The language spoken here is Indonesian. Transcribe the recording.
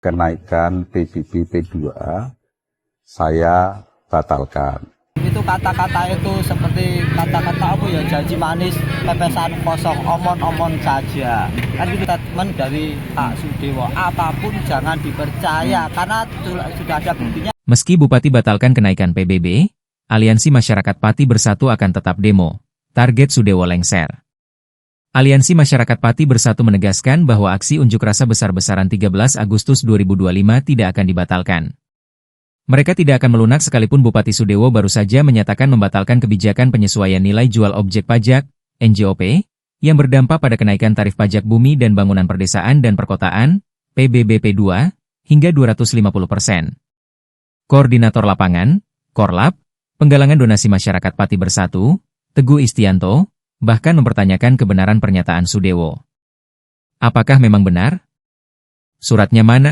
kenaikan PBB P2 saya batalkan. Itu kata-kata itu seperti kata-kata apa ya, janji manis, pepesan kosong, omon-omon saja. Kan itu statement dari Pak Sudewo, apapun jangan dipercaya karena sudah ada buktinya. Meski Bupati batalkan kenaikan PBB, Aliansi Masyarakat Pati Bersatu akan tetap demo. Target Sudewo lengser. Aliansi Masyarakat Pati Bersatu menegaskan bahwa aksi unjuk rasa besar-besaran 13 Agustus 2025 tidak akan dibatalkan. Mereka tidak akan melunak sekalipun Bupati Sudewo baru saja menyatakan membatalkan kebijakan penyesuaian nilai jual objek pajak, NJOP, yang berdampak pada kenaikan tarif pajak bumi dan bangunan perdesaan dan perkotaan, PBB P2, hingga 250%. Koordinator Lapangan, Korlap, Penggalangan Donasi Masyarakat Pati Bersatu, Teguh Istianto, bahkan mempertanyakan kebenaran pernyataan Sudewo. Apakah memang benar? Suratnya mana?